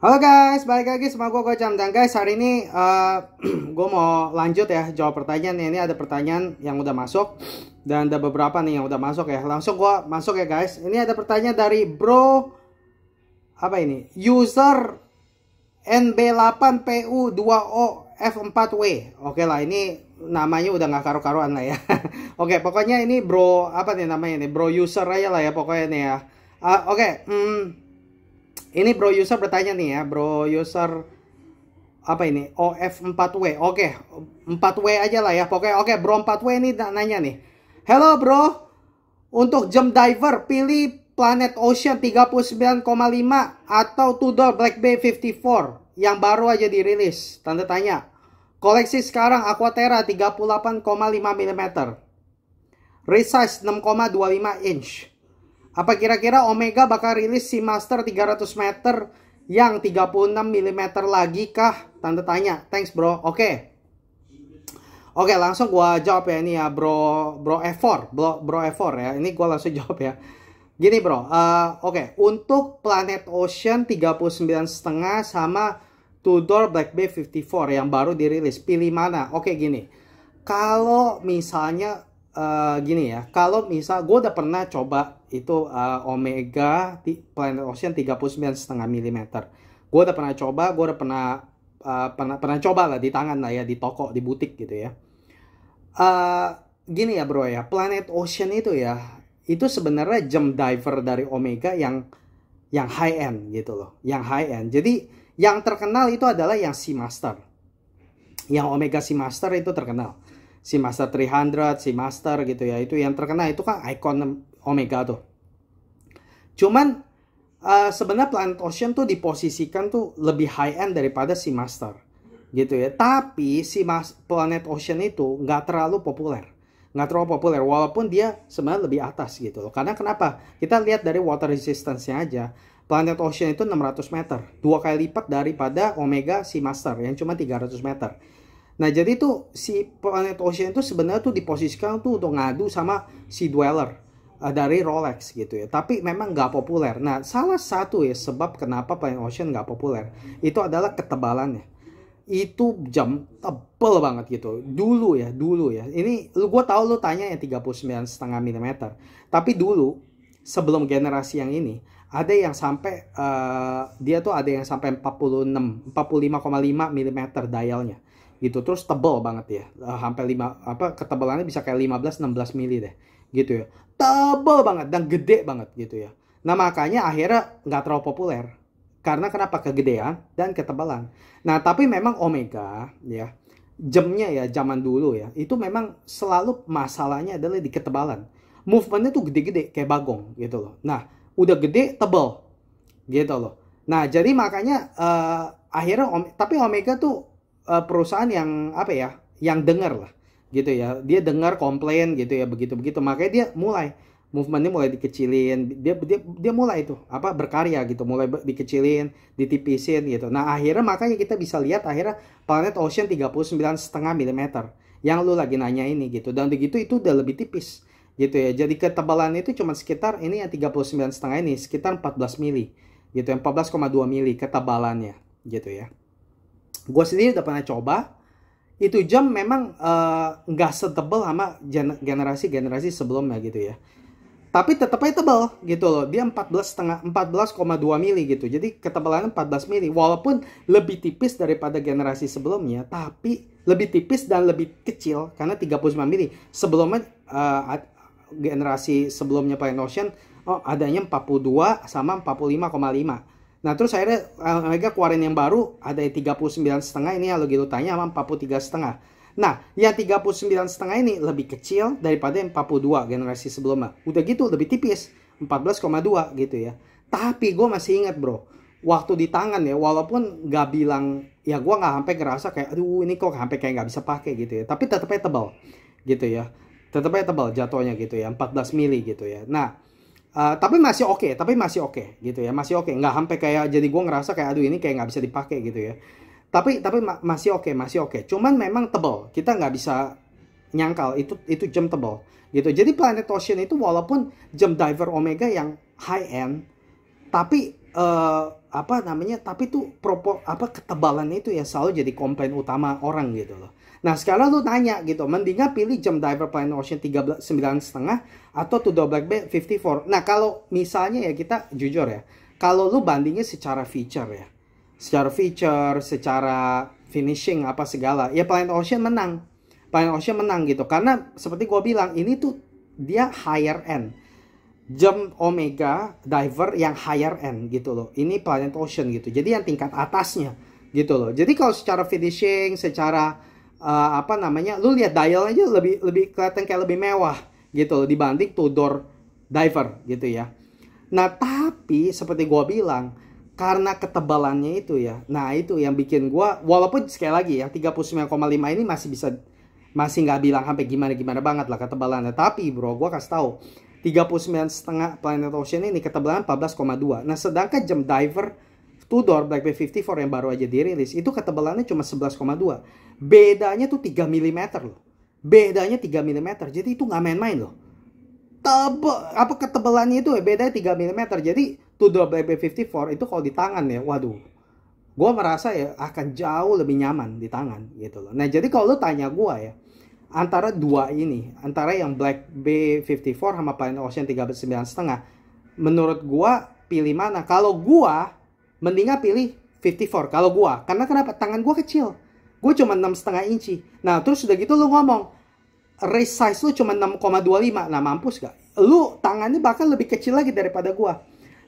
Halo guys, balik lagi sama gue Gojam. Dan guys, hari ini gue mau lanjut ya jawab pertanyaan. Ini ada pertanyaan yang udah masuk dan ada beberapa nih yang udah masuk ya. Langsung gue masuk ya guys. Ini ada pertanyaan dari bro, apa ini? User NB8PU2OF4W. Oke lah, ini namanya udah nggak karu-karuan lah ya. Oke, pokoknya ini bro, apa nih namanya ini? Bro user aja lah ya pokoknya nih ya. Ini bro user bertanya nih ya, bro user apa ini? OF4W. Oke, 4W aja lah ya. Pokoknya oke, bro 4W ini nanya nih. Hello bro, untuk jam diver pilih Planet Ocean 39,5 atau Tudor Black Bay 54 yang baru aja dirilis. Tanda tanya. Koleksi sekarang Aquaterra 38,5 mm. Resize 6,25 inch. Apa kira-kira Omega bakal rilis Seamaster 300 meter yang 36 mm lagi kah? Tanda tanya. Thanks bro. Oke, langsung gua jawab ya ini ya bro F4. Bro F4 ya. Ini gua langsung jawab ya. Gini bro. Untuk Planet Ocean 39,5 sama Tudor Black Bay 54 yang baru dirilis, pilih mana? Oke, gini. Kalau misalnya gini ya, kalau misal gue udah pernah coba itu Omega Planet Ocean 39,5 mm. Gue udah pernah coba, gue udah pernah coba lah di tangan lah ya, di toko, di butik gitu ya. Gini ya bro ya, Planet Ocean itu ya, itu sebenarnya jam diver dari Omega yang high end gitu loh, yang high end. Jadi yang terkenal itu adalah yang Seamaster, yang Omega Seamaster itu terkenal. Seamaster 300, Seamaster gitu ya, itu yang terkenal, itu kan ikon Omega tuh. Cuman sebenarnya Planet Ocean tuh diposisikan tuh lebih high end daripada Seamaster gitu ya. Tapi Planet Ocean itu nggak terlalu populer, walaupun dia sebenarnya lebih atas gitu loh. Karena kenapa? Kita lihat dari water resistance-nya aja. Planet Ocean itu 600 meter, 2 kali lipat daripada Omega Seamaster yang cuma 300 meter. Nah, jadi tuh si Planet Ocean itu sebenarnya tuh diposisikan tuh untuk ngadu sama si Dweller dari Rolex gitu ya. Tapi memang nggak populer. Nah, salah satu ya sebab kenapa Planet Ocean nggak populer itu adalah ketebalannya. Itu jam tebel banget gitu. Dulu ya. Ini gue tahu lu tanya yang 39,5 mm. Tapi dulu sebelum generasi yang ini ada yang sampai dia tuh ada yang sampai 45,5 mm dialnya gitu, terus tebel banget ya, sampai ketebalannya bisa kayak 15-16 mili deh gitu ya, tebel banget dan gede banget gitu ya. Nah makanya akhirnya nggak terlalu populer karena kenapa? Kegedean dan ketebalan. Nah tapi memang Omega ya, jamnya ya zaman dulu ya, itu memang selalu masalahnya adalah di ketebalan. Movementnya tuh gede-gede kayak bagong gitu loh. Nah udah gede tebel gitu loh. Nah jadi makanya akhirnya tapi Omega tuh perusahaan yang apa ya, yang dengar lah gitu ya, dia dengar komplain gitu ya, begitu makanya dia mulai movementnya mulai dikecilin, dia mulai itu apa, berkarya gitu, mulai dikecilin, ditipisin gitu. Nah akhirnya makanya kita bisa lihat akhirnya Planet Ocean 39,5 mm yang lu lagi nanya ini gitu, dan begitu itu udah lebih tipis gitu ya. Jadi ketebalan itu cuma sekitar ini yang 39,5 ini sekitar 14 mili gitu, yang 14,2 mili ketebalannya gitu ya. Gue sendiri udah pernah coba, itu jam memang nggak setebal sama generasi sebelumnya gitu ya. Tapi tetapnya tebal gitu loh. Dia 14,2 mili gitu. Jadi ketebalannya 14 mili. Walaupun lebih tipis daripada generasi sebelumnya, tapi lebih tipis dan lebih kecil karena 39 mili. Sebelumnya generasi sebelumnya Planet Ocean adanya 42 sama 45,5. Nah terus akhirnya Omega keluarin yang baru ada 39,5, ini yang lagi lu tanya, sama 43,5. Nah yang 39,5 ini lebih kecil daripada yang 42 generasi sebelumnya. Udah gitu lebih tipis 14,2 gitu ya. Tapi gue masih ingat bro, waktu di tangan ya, walaupun nggak bilang ya, gue nggak sampai ngerasa kayak aduh ini kok sampai kayak nggak bisa pakai gitu ya. Tapi tetapnya tebal gitu ya, tetapnya tebal jatuhnya gitu ya, 14 mili gitu ya. Nah tapi masih oke gitu ya, masih oke, nggak sampai kayak jadi gue ngerasa kayak aduh ini kayak nggak bisa dipakai gitu ya. Tapi masih oke. Cuman memang tebal, kita nggak bisa nyangkal itu jam tebal gitu. Jadi Planet Ocean itu walaupun jam diver Omega yang high end Tapi apa namanya? Tapi tuh ketebalannya itu ya selalu jadi komplain utama orang gitu loh. Nah sekarang lu tanya gitu, mendingan pilih jam diver Planet Ocean 9,5 atau Tudor Black Bay 54. Nah kalau misalnya ya kita jujur ya, kalau lu bandingin secara feature ya, secara finishing apa segala, ya Planet Ocean menang. Planet Ocean menang gitu, karena seperti gua bilang ini tuh dia higher end. Jam Omega diver yang higher end gitu loh. Ini Planet Ocean gitu. Jadi yang tingkat atasnya gitu loh. Jadi kalau secara finishing, secara apa namanya, lu lihat dial aja lebih kelihatan kayak lebih mewah gitu loh dibanding Tudor diver gitu ya. Nah, tapi seperti gua bilang, karena ketebalannya itu ya. Nah, itu yang bikin gua, walaupun sekali lagi yang 39,5 ini masih nggak bilang sampai gimana banget lah ketebalannya. Tapi bro, gua kasih tahu 39,5 Planet Ocean ini ketebalan 14,2. Nah, sedangkan jam diver Tudor Black Bay 54 yang baru aja dirilis itu ketebalannya cuma 11,2. Bedanya tuh 3 mm loh. Bedanya 3 mm. Jadi itu nggak main-main loh. Ketebalannya itu ya bedanya 3 mm. Jadi Tudor Black Bay 54 itu kalau di tangan ya, waduh. Gua merasa ya akan jauh lebih nyaman di tangan gitu loh. Nah, jadi kalau lu tanya gua ya, antara dua ini, antara yang Black Bay 54 sama Planet Ocean 39,5, menurut gua pilih mana? Kalau gua mendingan pilih 54 kalau gua, karena kenapa? Tangan gua kecil, gua cuma 6,5 inci. Nah terus udah gitu lu ngomong race size lu cuma 6,25, nah mampus gak? Lu tangannya bahkan lebih kecil lagi daripada gua.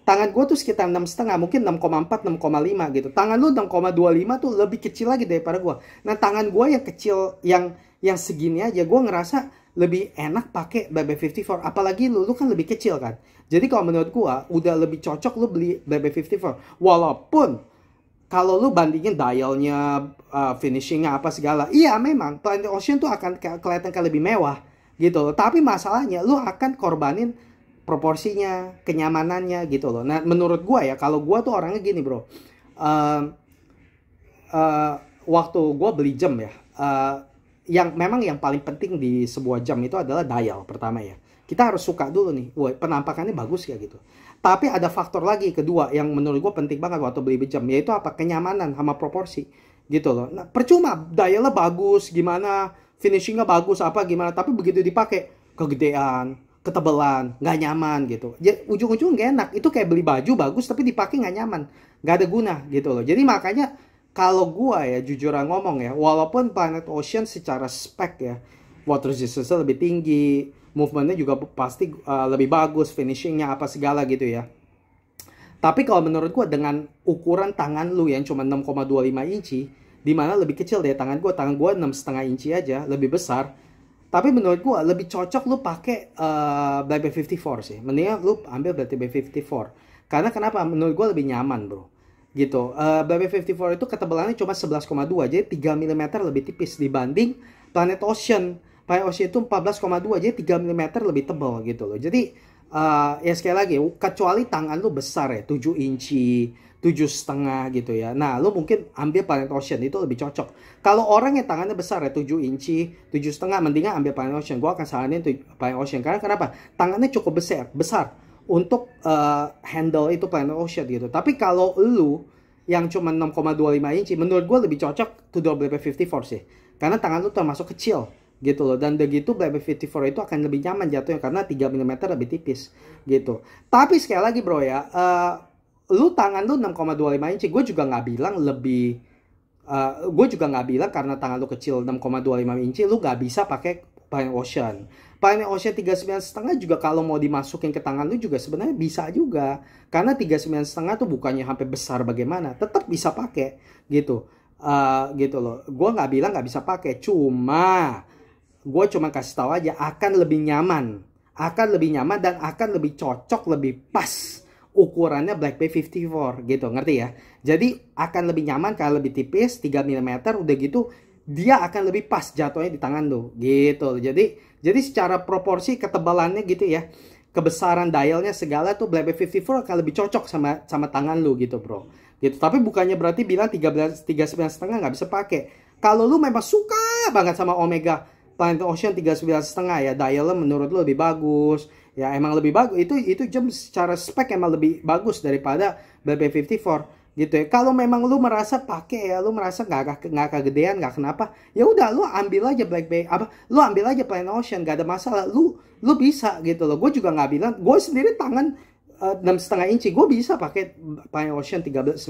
Tangan gua tuh sekitar 6,5, mungkin 6,4, 6,5 gitu. Tangan lu 6,25 tuh lebih kecil lagi daripada gua. Nah tangan gua yang kecil, yang segini aja, gue ngerasa lebih enak pakai BB 54. Apalagi lu kan lebih kecil kan. Jadi kalau menurut gue udah lebih cocok lu beli BB 54. Walaupun kalau lu bandingin dialnya, finishingnya apa segala, iya memang Planet Ocean tuh akan kelihatan kayak lebih mewah gitu loh. Tapi masalahnya lu akan korbanin proporsinya, kenyamanannya gitu loh. Nah menurut gue ya, kalau gue tuh orangnya gini bro. Waktu gue beli jam ya, yang paling penting di sebuah jam itu adalah dial pertama ya. Kita harus suka dulu nih, wah penampakannya bagus ya gitu. Tapi ada faktor lagi kedua yang menurut gue penting banget waktu beli jam, yaitu apa? Kenyamanan sama proporsi gitu loh. Nah, percuma dialnya bagus gimana, finishingnya bagus apa gimana, tapi begitu dipakai kegedean, ketebalan, nggak nyaman gitu. Jadi ujung-ujung nggak enak. Itu kayak beli baju bagus tapi dipakai nggak nyaman, nggak ada guna gitu loh. Jadi makanya kalau gua ya jujuran ngomong ya, walaupun Planet Ocean secara spek ya, water resistance lebih tinggi, movementnya juga pasti lebih bagus, finishingnya apa segala gitu ya. Tapi kalau menurut gua dengan ukuran tangan lu yang cuma 6,25 inci, dimana lebih kecil dari tangan gua 6,5 inci aja, lebih besar. Tapi menurut gua lebih cocok lu pakai Black Bay 54 sih. Mendingan lu ambil Black Bay 54. Karena kenapa? Menurut gua lebih nyaman bro. Gitu. Black Bay 54 itu ketebalannya cuma 11,2, jadi 3 mm lebih tipis dibanding Planet Ocean. Planet Ocean itu 14,2, jadi 3 mm lebih tebal gitu loh. Jadi ya sekali lagi, kecuali tangan lu besar ya, 7 inci, 7,5 gitu ya. Nah, lu mungkin ambil Planet Ocean, itu lebih cocok. Kalau orang yang tangannya besar ya, 7 inci, 7,5, mendingan ambil Planet Ocean. Gua akan saranin Planet Ocean. Karena kenapa? Tangannya cukup besar untuk handle itu Planet Ocean gitu. Tapi kalau lu yang cuma 6,25 inci, menurut gue lebih cocok Tudor Black Bay 54 sih. Karena tangan lu termasuk kecil gitu loh. Dan begitu Black Bay 54 itu akan lebih nyaman jatuhnya karena 3 mm lebih tipis gitu. Tapi sekali lagi bro ya, lu tangan lu 6,25 inci, gue juga nggak bilang lebih, gue juga nggak bilang karena tangan lu kecil 6,25 inci lu nggak bisa pakai Planet Ocean. Planet Ocean 39,5 juga kalau mau dimasukin ke tangan lu juga sebenarnya bisa juga. Karena 39,5 tuh bukannya sampai besar bagaimana, tetap bisa pakai gitu. Gitu loh. Gue nggak bilang nggak bisa pakai, gue cuma kasih tahu aja akan lebih nyaman, dan akan lebih cocok, lebih pas ukurannya Black Bay 54 gitu, ngerti ya? Jadi akan lebih nyaman kalau lebih tipis 3 mm, udah gitu dia akan lebih pas jatuhnya di tangan lo gitu. Jadi secara proporsi ketebalannya gitu ya, kebesaran dialnya segala tuh Black Bay 54 akan lebih cocok sama tangan lo gitu bro. Gitu. Tapi bukannya berarti bilang 39,5 nggak bisa pakai. Kalau lu memang suka banget sama Omega Planet Ocean 39,5 ya, dialnya menurut lu lebih bagus, Ya emang lebih bagus, itu jam secara spek emang lebih bagus daripada BB54 gitu ya. Kalau memang lu merasa pakai ya, lu merasa nggak kegedean, nggak kenapa, ya udah lu ambil aja Black Bay, lu ambil aja Plain Ocean, nggak ada masalah. Lu bisa gitu loh. Gue juga nggak bilang, gue sendiri tangan 6,5 inci gue bisa pakai Plain Ocean 39,5,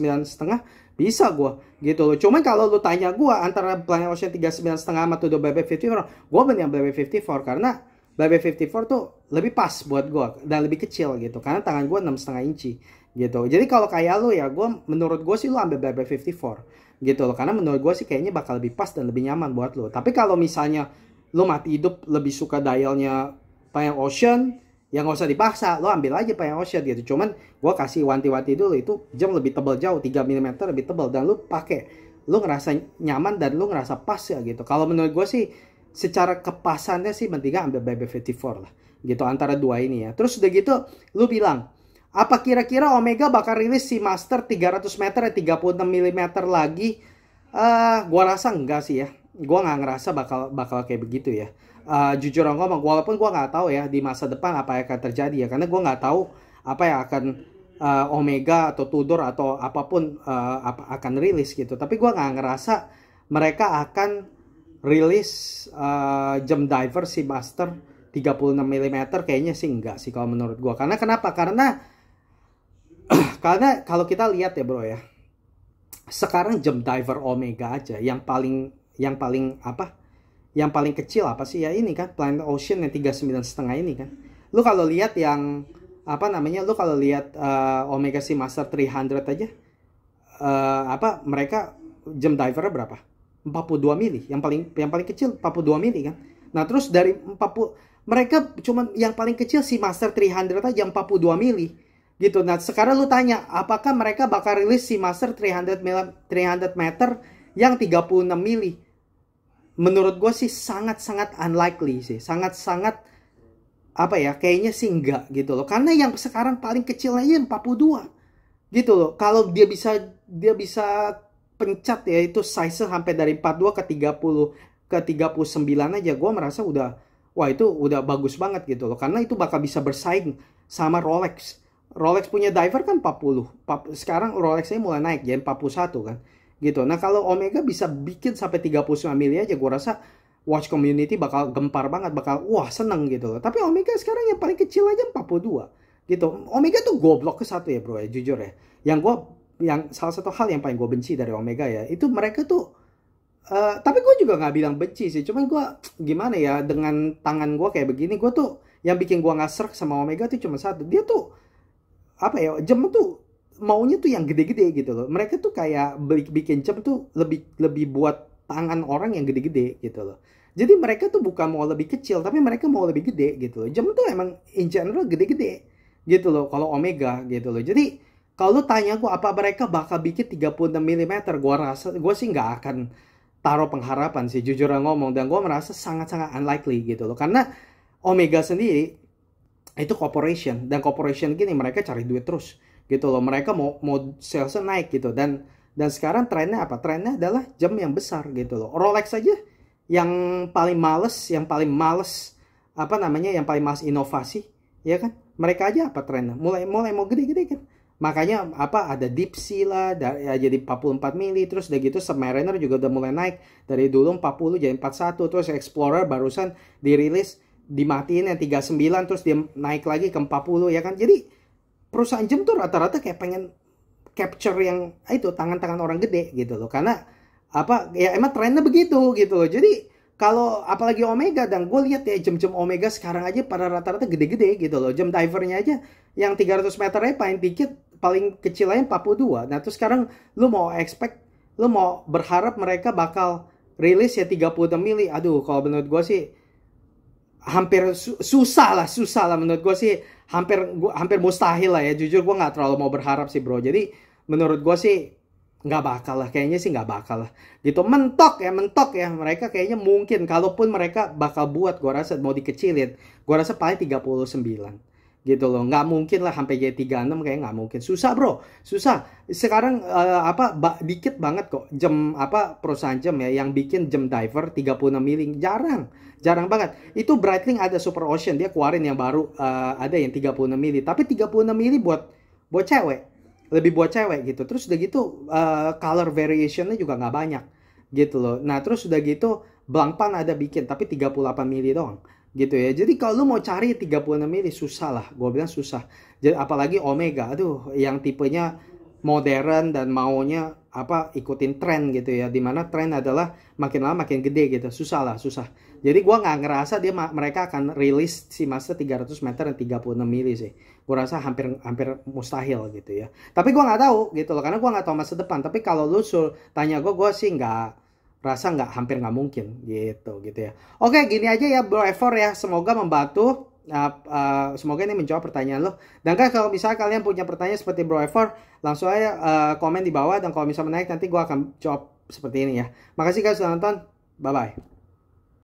bisa gue gitu loh. Cuman kalau lu tanya gue antara Plain Ocean 39,5 sama Tudo BB54, gue mending BB54 karena BB54 tuh lebih pas buat gue dan lebih kecil gitu, karena tangan gue 6,5 inci gitu. Jadi kalau kayak lu ya, menurut gue sih lu ambil BB54 gitu loh, karena menurut gue sih kayaknya bakal lebih pas dan lebih nyaman buat lu. Tapi kalau misalnya lu mati hidup lebih suka dialnya Plain Ocean, ya nggak usah dipaksa, lo ambil aja Plain Ocean gitu. Cuman gue kasih wanti-wanti dulu, itu jam lebih tebal jauh, 3 mm lebih tebal, dan lu pakai, lu ngerasa nyaman dan lu ngerasa pas ya gitu. Kalau menurut gue sih secara kepasannya sih mendingan ambil BB54 lah gitu, antara dua ini ya. Terus udah gitu lu bilang, apa kira-kira Omega bakal rilis si Master 300 meter 36 mm lagi? Gua rasa enggak sih ya. Gua nggak ngerasa bakal kayak begitu ya. Jujur ngomong, walaupun gua nggak tahu ya di masa depan apa yang akan terjadi ya, karena gua nggak tahu apa yang akan Omega atau Tudor atau apapun akan rilis gitu. Tapi gua nggak ngerasa mereka akan rilis jam diver si Master 36 mm, kayaknya sih enggak sih kalau menurut gua. Karena kenapa? Karena kalau kita lihat ya bro ya, sekarang jam diver Omega aja yang paling kecil apa sih ya, ini kan Plain Ocean yang 39,5 ini kan. Lu kalau lihat yang lu kalau lihat Omega Seamaster 300 aja, mereka jam divernya berapa? 42 mili, yang paling kecil 42 mili kan. Nah terus dari 40, mereka cuman yang paling kecil Seamaster 300 aja 42 mili gitu. Nah sekarang lu tanya, apakah mereka bakal rilis Seamaster 300 meter yang 36 mili? Menurut gue sih sangat-sangat unlikely sih, sangat-sangat kayaknya sih enggak gitu loh. Karena yang sekarang paling kecil aja 42 gitu loh. Kalau dia bisa pencat ya, itu size sampai dari 42 ke 30 ke 39 aja, gue merasa udah, wah itu udah bagus banget gitu loh. Karena itu bakal bisa bersaing sama Rolex. Rolex punya diver kan 40. Sekarang Rolexnya mulai naik jadi 41 kan. Gitu. Nah, kalau Omega bisa bikin sampai 39 mili aja, gue rasa watch community bakal gempar banget, bakal wah seneng gitu loh. Tapi Omega sekarang yang paling kecil aja 42 gitu. Omega tuh goblok ke satu ya bro ya, jujur ya. Yang salah satu hal yang paling gue benci dari Omega ya, itu mereka tuh tapi gue juga nggak bilang benci sih, cuman gue gimana ya, dengan tangan gue kayak begini, gue tuh yang bikin gue nggak serk sama Omega tuh cuma satu, dia tuh jam tuh maunya tuh yang gede-gede gitu loh. Mereka tuh kayak bikin jam tuh lebih buat tangan orang yang gede-gede gitu loh. Jadi mereka tuh bukan mau lebih kecil, tapi mereka mau lebih gede gitu loh. Jam tuh emang in general gede-gede gitu loh kalau Omega gitu loh. Jadi kalau lu tanya gue apa mereka bakal bikin 36 mm, gue sih nggak akan taruh pengharapan sih, jujur ngomong. Dan gue merasa sangat-sangat unlikely gitu loh. Karena Omega sendiri itu corporation, dan corporation gini mereka cari duit terus gitu loh. Mereka mau salesnya naik gitu, dan sekarang trennya apa? Trennya adalah jam yang besar gitu loh. Rolex aja yang paling males yang paling males inovasi ya kan, mereka aja trennya mulai mau gede-gede kan. Makanya ada Deep Sea lah ya, jadi 44 mili. Terus udah gitu Submariner juga udah mulai naik dari dulu 40 jadi 41. Terus Explorer barusan dirilis, dimatiin yang 39, terus dia naik lagi ke 40 ya kan. Jadi perusahaan jam tuh rata-rata kayak pengen capture yang itu tangan-tangan orang gede gitu loh. Karena ya emang trennya begitu gitu loh. Jadi kalau apalagi Omega, dan gue lihat ya jam-jam Omega sekarang aja pada rata-rata gede-gede gitu loh. Jam divernya aja yang 300 meternya paling kecil aja 42. Nah terus sekarang lu mau berharap mereka bakal rilis ya 36 mili. Aduh, kalau menurut gue sih hampir susah lah menurut gue sih, hampir mustahil lah ya. Jujur gue nggak terlalu mau berharap sih bro. Jadi menurut gue sih nggak bakal lah, kayaknya sih nggak bakal lah gitu. Mentok ya mereka kayaknya, mungkin kalaupun mereka bakal buat, gue rasa mau dikecilin, gue rasa paling 39 gitu loh. Nggak mungkin lah sampai J36, kayak nggak mungkin. Susah bro, susah. Sekarang dikit banget kok jam perusahaan jam ya yang bikin jam diver 36 mili. Jarang banget. Itu Breitling ada Super Ocean, dia keluarin yang baru, ada yang 36 mili. Tapi 36 mili buat cewek, lebih buat cewek gitu. Terus udah gitu color variationnya juga nggak banyak gitu loh. Nah terus udah gitu Blancpain ada bikin tapi 38 mili doang gitu ya. Jadi kalau lu mau cari 36 mili susah lah, gue bilang susah. Jadi apalagi Omega, aduh, yang tipenya modern dan maunya ikutin tren gitu ya, dimana tren adalah makin lama makin gede gitu. Susah lah, susah. Jadi gue nggak ngerasa mereka akan rilis si Master 300 meter dan 36 mili sih. Gue rasa hampir mustahil gitu ya. Tapi gue nggak tahu gitu loh, karena gue nggak tahu masa depan. Tapi kalau lu tanya gue sih hampir nggak mungkin gitu ya. Oke, gini aja ya Bro Efor ya, semoga membantu. Semoga ini menjawab pertanyaan lo. Dan kalau misalnya kalian punya pertanyaan seperti Bro Efor, langsung aja komen di bawah, dan kalau misalnya menarik nanti gue akan jawab seperti ini ya. Makasih guys sudah nonton, bye bye.